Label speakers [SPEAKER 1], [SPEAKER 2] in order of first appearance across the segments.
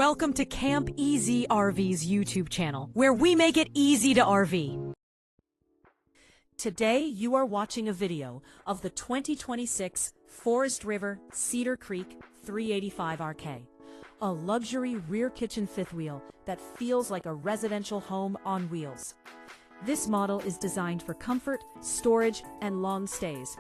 [SPEAKER 1] Welcome to Camp Easy RV's YouTube channel, where we make it easy to RV. Today, you are watching a video of the 2026 Forest River Cedar Creek 385RK, a luxury rear kitchen fifth wheel that feels like a residential home on wheels. This model is designed for comfort, storage, and long stays.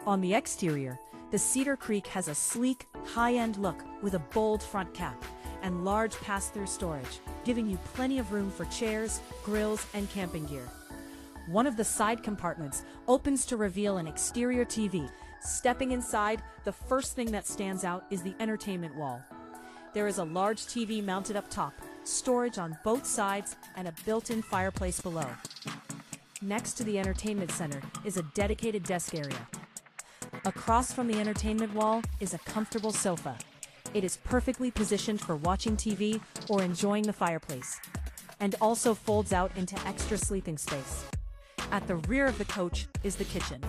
[SPEAKER 1] On the exterior, the Cedar Creek has a sleek, high-end look with a bold front cap and large pass-through storage, giving you plenty of room for chairs, grills, and camping gear. One of the side compartments opens to reveal an exterior TV. Stepping inside, the first thing that stands out is the entertainment wall. There is a large TV mounted up top, storage on both sides, and a built-in fireplace below. Next to the entertainment center is a dedicated desk area. Across from the entertainment wall is a comfortable sofa. It is perfectly positioned for watching TV or enjoying the fireplace, and also folds out into extra sleeping space. At the rear of the coach is the kitchen.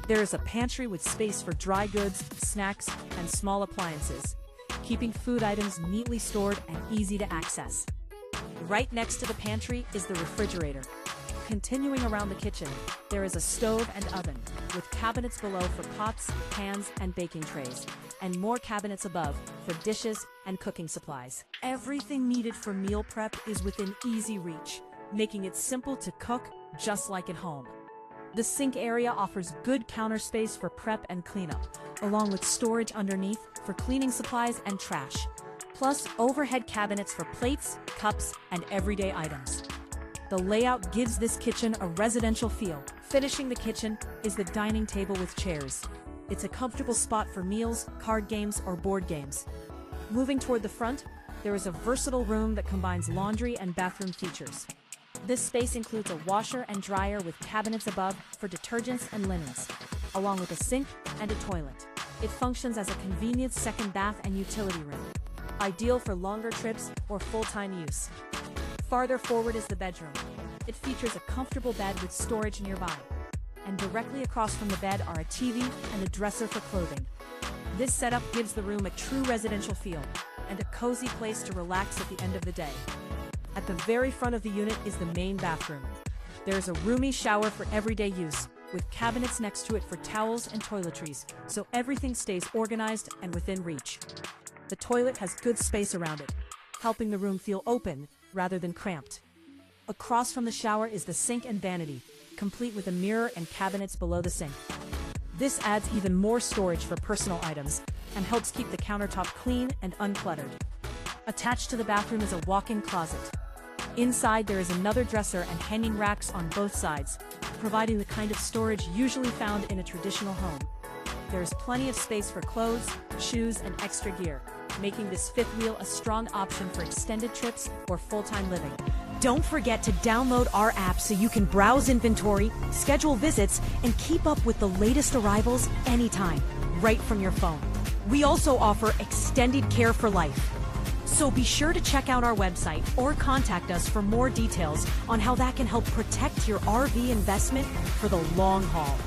[SPEAKER 1] There is a pantry with space for dry goods, snacks, and small appliances, keeping food items neatly stored and easy to access. Right next to the pantry is the refrigerator. Continuing around the kitchen, there is a stove and oven, with cabinets below for pots, pans, and baking trays, and more cabinets above for dishes and cooking supplies. Everything needed for meal prep is within easy reach, making it simple to cook just like at home. The sink area offers good counter space for prep and cleanup, along with storage underneath for cleaning supplies and trash, plus overhead cabinets for plates, cups, and everyday items. The layout gives this kitchen a residential feel. Finishing the kitchen is the dining table with chairs. It's a comfortable spot for meals, card games, or board games. Moving toward the front, there is a versatile room that combines laundry and bathroom features. This space includes a washer and dryer with cabinets above for detergents and linens, along with a sink and a toilet. It functions as a convenient second bath and utility room, ideal for longer trips or full-time use. Farther forward is the bedroom. It features a comfortable bed with storage nearby, and directly across from the bed are a TV and a dresser for clothing. This setup gives the room a true residential feel and a cozy place to relax at the end of the day. At the very front of the unit is the main bathroom. There is a roomy shower for everyday use, with cabinets next to it for towels and toiletries, so everything stays organized and within reach. The toilet has good space around it, helping the room feel open rather than cramped. Across from the shower is the sink and vanity, complete with a mirror and cabinets below the sink. This adds even more storage for personal items and helps keep the countertop clean and uncluttered. Attached to the bathroom is a walk-in closet. Inside there is another dresser and hanging racks on both sides, providing the kind of storage usually found in a traditional home. There is plenty of space for clothes, shoes, and extra gear, making this fifth wheel a strong option for extended trips or full-time living. Don't forget to download our app so you can browse inventory, schedule visits, and keep up with the latest arrivals anytime, right from your phone. We also offer extended care for life. So be sure to check out our website or contact us for more details on how that can help protect your RV investment for the long haul.